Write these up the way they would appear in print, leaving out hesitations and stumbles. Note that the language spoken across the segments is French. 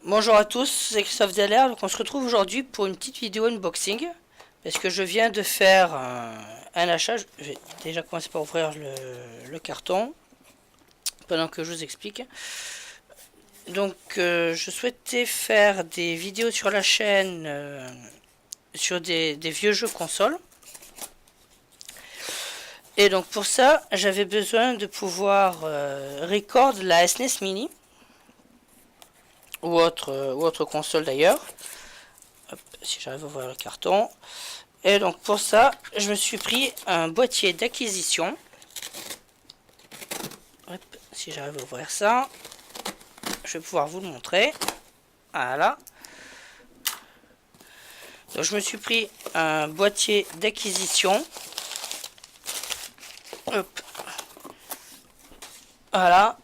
Bonjour à tous, c'est Christophe Deller. Donc on se retrouve aujourd'hui pour une petite vidéo unboxing parce que je viens de faire un achat. Je vais déjà commencer par ouvrir le carton pendant que je vous explique. Donc je souhaitais faire des vidéos sur la chaîne sur des vieux jeux consoles. Et donc pour ça j'avais besoin de pouvoir record la SNES Mini ou autre console d'ailleurs. Si j'arrive à ouvrir le carton. Et donc pour ça, je me suis pris un boîtier d'acquisition. Si j'arrive à ouvrir ça, je vais pouvoir vous le montrer. Voilà. Donc je me suis pris un boîtier d'acquisition. Voilà.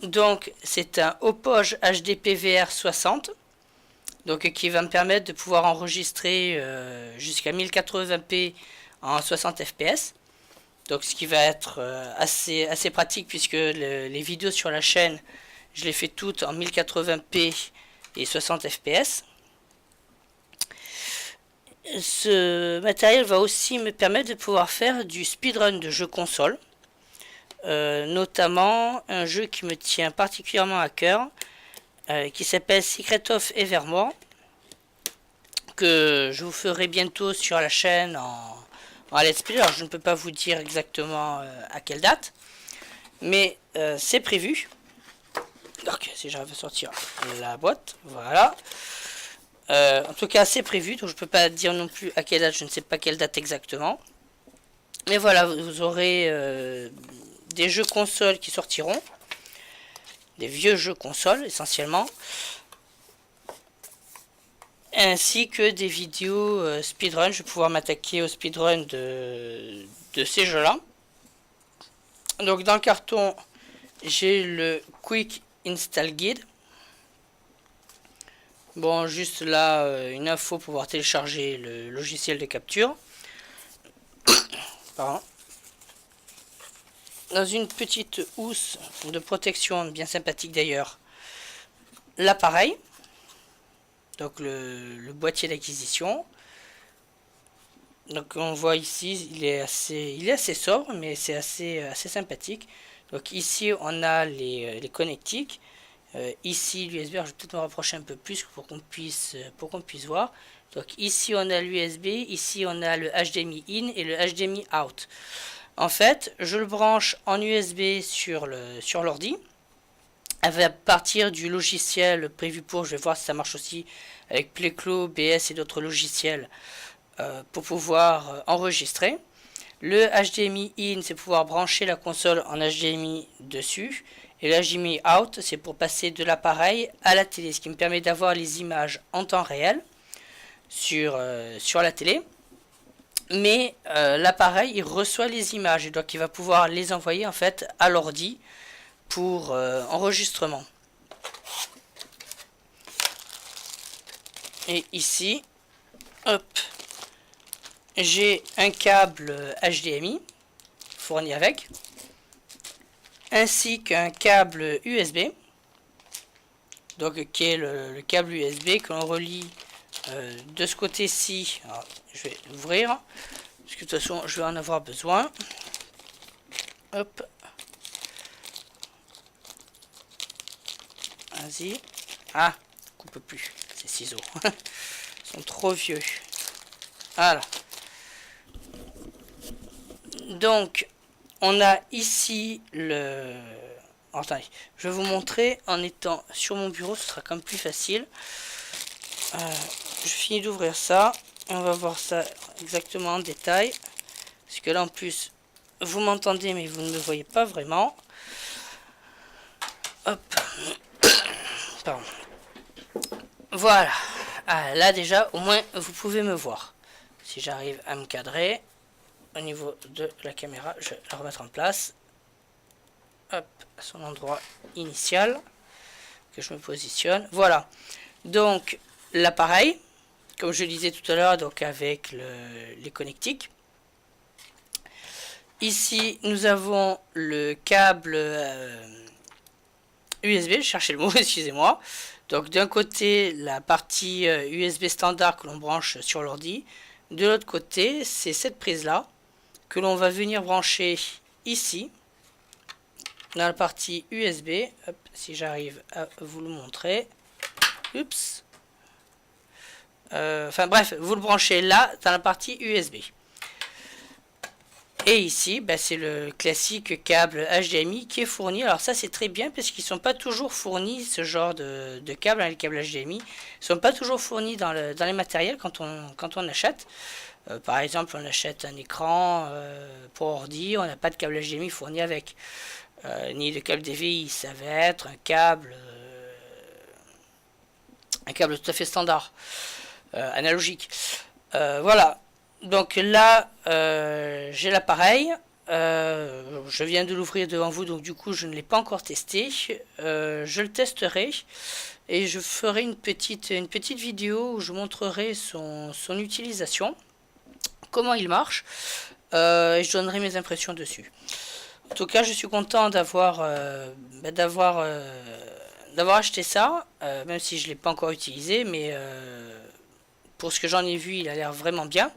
Donc c'est un Hauppauge HDPVR 60. Donc qui va me permettre de pouvoir enregistrer jusqu'à 1080p en 60 fps. Donc ce qui va être assez pratique puisque les vidéos sur la chaîne, je les fais toutes en 1080p et 60 fps. Ce matériel va aussi me permettre de pouvoir faire du speedrun de jeux console. Notamment un jeu qui me tient particulièrement à cœur, qui s'appelle Secret of Evermore, que je vous ferai bientôt sur la chaîne en let's play. Alors je ne peux pas vous dire exactement à quelle date, mais c'est prévu. Donc si j'arrive à sortir la boîte, voilà. En tout cas c'est prévu, donc je ne peux pas dire non plus à quelle date, je ne sais pas quelle date exactement. Mais voilà, vous aurez des jeux consoles qui sortiront, des vieux jeux consoles essentiellement, ainsi que des vidéos speedrun. Je vais pouvoir m'attaquer au speedrun de ces jeux là. Donc dans le carton j'ai le Quick Install Guide. Bon, juste là une info pour pouvoir télécharger le logiciel de capture. Pardon. Dans une petite housse de protection bien sympathique d'ailleurs, l'appareil, donc le boîtier d'acquisition. Donc on voit ici, il est assez sobre, mais c'est assez sympathique. Donc ici on a les connectiques. Ici l'USB, je vais peut-être me rapprocher un peu plus pour qu'on puisse voir. Donc ici on a l'USB, ici on a le HDMI in et le HDMI out. En fait, je le branche en USB sur l'ordi. À partir du logiciel prévu pour, je vais voir si ça marche aussi avec Playclaw, BS et d'autres logiciels pour pouvoir enregistrer. Le HDMI in, c'est pouvoir brancher la console en HDMI dessus. Et le HDMI out, c'est pour passer de l'appareil à la télé, ce qui me permet d'avoir les images en temps réel sur la télé. Mais l'appareil il reçoit les images et donc il va pouvoir les envoyer en fait à l'ordi pour enregistrement. Et ici, hop, j'ai un câble HDMI fourni avec, ainsi qu'un câble USB, donc qui est le câble USB que l'on relie de ce côté-ci. Je vais l'ouvrir parce que de toute façon je vais en avoir besoin. Hop, vas-y. Ah, on peut plus ces ciseaux. Ils sont trop vieux. Voilà. Donc on a ici le... Attendez, je vais vous montrer en étant sur mon bureau, ce sera quand même plus facile. Je finis d'ouvrir ça. On va voir ça exactement en détail. Parce que là en plus, vous m'entendez mais vous ne me voyez pas vraiment. Hop. Pardon. Voilà. Ah, là déjà, au moins, vous pouvez me voir. Si j'arrive à me cadrer au niveau de la caméra, je vais la remettre en place. Hop, à son endroit initial. Que je me positionne. Voilà. Donc, l'appareil, comme je le disais tout à l'heure, donc avec les connectiques. Ici, nous avons le câble USB, je cherchais le mot, excusez-moi. Donc d'un côté, la partie USB standard que l'on branche sur l'ordi. De l'autre côté, c'est cette prise-là que l'on va venir brancher ici, dans la partie USB. Hop, si j'arrive à vous le montrer. Oups. Enfin bref, vous le branchez là, dans la partie USB. Et ici, bah, c'est le classique câble HDMI qui est fourni. Alors ça, c'est très bien parce qu'ils ne sont pas toujours fournis, ce genre de câbles, hein, les câbles HDMI. Ils ne sont pas toujours fournis dans les matériels quand on achète. Par exemple, on achète un écran pour ordi, on n'a pas de câble HDMI fourni avec. Ni de câble DVI, ça va être un câble tout à fait standard, analogique. Voilà. Donc là, j'ai l'appareil. Je viens de l'ouvrir devant vous, donc du coup, je ne l'ai pas encore testé. Je le testerai et je ferai une petite vidéo où je montrerai son utilisation, comment il marche, et je donnerai mes impressions dessus. En tout cas, je suis content d'avoir acheté ça, même si je ne l'ai pas encore utilisé, mais pour ce que j'en ai vu, il a l'air vraiment bien.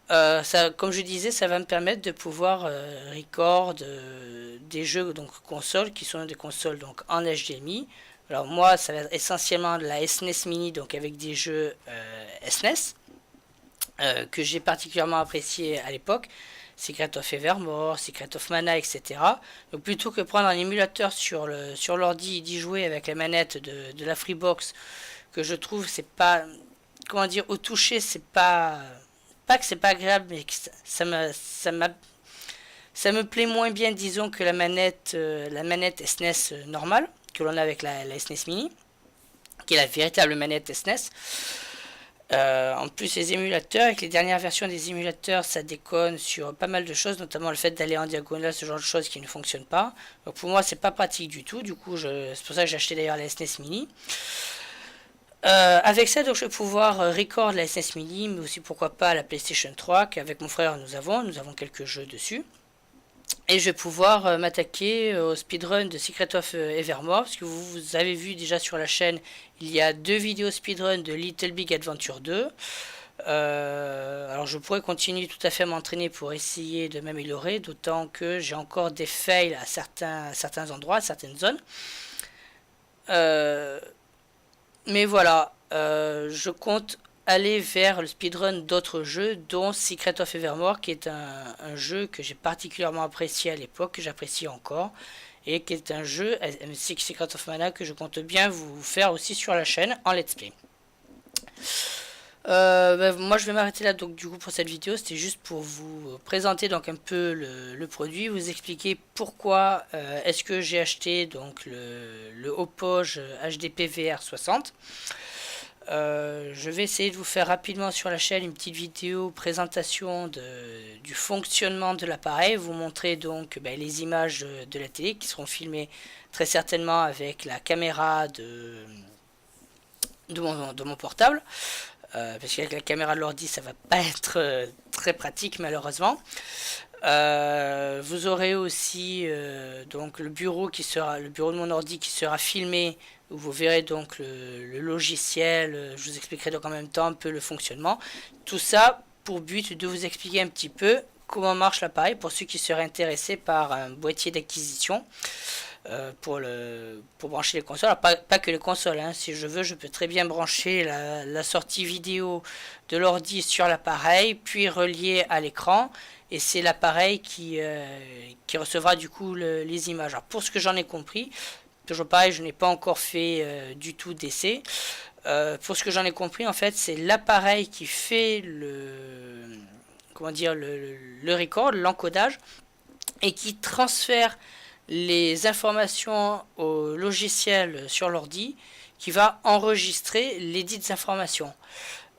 Ça, comme je disais, ça va me permettre de pouvoir record des jeux donc consoles qui sont des consoles donc en HDMI. Alors moi, ça va être essentiellement de la SNES Mini, donc avec des jeux SNES que j'ai particulièrement apprécié à l'époque. Secret of Evermore, Secret of Mana, etc. Donc plutôt que prendre un émulateur sur l'ordi et d'y jouer avec la manette de la Freebox, que je trouve c'est pas, comment dire, au toucher c'est pas que c'est pas agréable, mais que ça me plaît moins bien, disons, que la manette SNES normale que l'on a avec la SNES Mini, qui est la véritable manette SNES. En plus, les émulateurs, avec les dernières versions des émulateurs, ça déconne sur pas mal de choses, notamment le fait d'aller en diagonale, ce genre de choses qui ne fonctionnent pas. Donc pour moi, c'est pas pratique du tout. Du coup, c'est pour ça que j'ai acheté d'ailleurs la SNES Mini. Avec ça, donc, je vais pouvoir record la SNES Mini, mais aussi pourquoi pas la PlayStation 3, qu'avec mon frère nous avons quelques jeux dessus. Et je vais pouvoir m'attaquer au speedrun de Secret of Evermore, parce que vous avez vu déjà sur la chaîne, il y a 2 vidéos speedrun de Little Big Adventure 2. Alors je pourrais continuer tout à fait à m'entraîner pour essayer de m'améliorer, d'autant que j'ai encore des fails à certains endroits, à certaines zones. Mais voilà, je compte aller vers le speedrun d'autres jeux, dont Secret of Evermore, qui est un jeu que j'ai particulièrement apprécié à l'époque, que j'apprécie encore, et qui est un jeu, Secret of Mana, que je compte bien vous faire aussi sur la chaîne en let's play. Moi je vais m'arrêter là donc du coup pour cette vidéo. C'était juste pour vous présenter donc un peu le produit, vous expliquer pourquoi est-ce que j'ai acheté donc le Hauppauge HDP VR 60. Je vais essayer de vous faire rapidement sur la chaîne une petite vidéo présentation du fonctionnement de l'appareil, vous montrer donc les images de la télé qui seront filmées très certainement avec la caméra de mon portable. Parce qu'avec la caméra de l'ordi ça va pas être très pratique malheureusement. Vous aurez aussi donc le bureau de mon ordi qui sera filmé, où vous verrez donc le logiciel. Je vous expliquerai donc en même temps un peu le fonctionnement. Tout ça pour but de vous expliquer un petit peu comment marche l'appareil pour ceux qui seraient intéressés par un boîtier d'acquisition. Pour brancher les consoles. Alors, pas que les consoles, hein. Si je veux, je peux très bien brancher la sortie vidéo de l'ordi sur l'appareil, puis relier à l'écran, et c'est l'appareil qui recevra du coup les images. Alors, pour ce que j'en ai compris, toujours pareil, je n'ai pas encore fait du tout d'essai. Pour ce que j'en ai compris, en fait, c'est l'appareil qui fait le record, l'encodage, et qui transfère les informations au logiciel sur l'ordi qui va enregistrer les dites informations.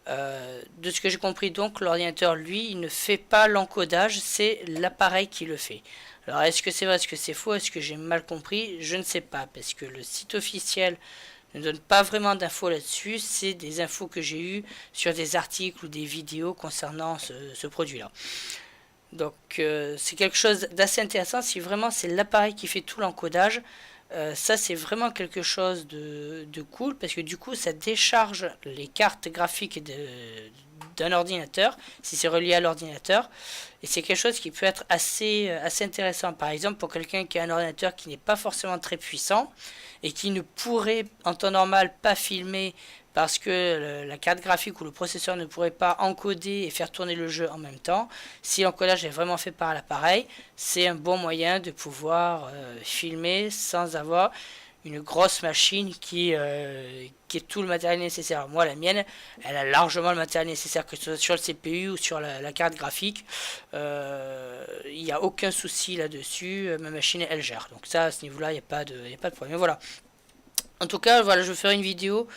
De ce que j'ai compris donc, l'ordinateur lui il ne fait pas l'encodage, c'est l'appareil qui le fait. Alors est-ce que c'est vrai, est-ce que c'est faux, est-ce que j'ai mal compris, je ne sais pas, parce que le site officiel ne donne pas vraiment d'infos là-dessus, c'est des infos que j'ai eues sur des articles ou des vidéos concernant ce produit-là. Donc c'est quelque chose d'assez intéressant. Si vraiment c'est l'appareil qui fait tout l'encodage, Ça c'est vraiment quelque chose de cool parce que du coup ça décharge les cartes graphiques d'un ordinateur si c'est relié à l'ordinateur, et c'est quelque chose qui peut être assez intéressant. Par exemple, pour quelqu'un qui a un ordinateur qui n'est pas forcément très puissant et qui ne pourrait en temps normal pas filmer parce que la carte graphique ou le processeur ne pourrait pas encoder et faire tourner le jeu en même temps. Si l'encodage est vraiment fait par l'appareil, c'est un bon moyen de pouvoir filmer sans avoir une grosse machine qui est tout le matériel nécessaire. Moi, la mienne, elle a largement le matériel nécessaire, que ce soit sur le CPU ou sur la carte graphique. Il n'y a aucun souci là-dessus. Ma machine, elle gère. Donc ça, à ce niveau-là, il n'y a pas de problème. Mais voilà. En tout cas, voilà, je vais faire une vidéo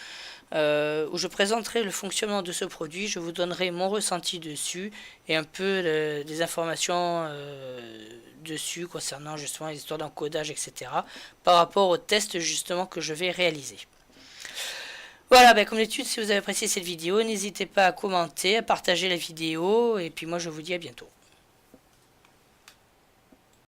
où je présenterai le fonctionnement de ce produit, je vous donnerai mon ressenti dessus et un peu des informations dessus concernant justement les histoires d'encodage, etc. par rapport au test justement que je vais réaliser. Voilà, ben comme d'habitude, si vous avez apprécié cette vidéo, n'hésitez pas à commenter, à partager la vidéo, et puis moi je vous dis à bientôt.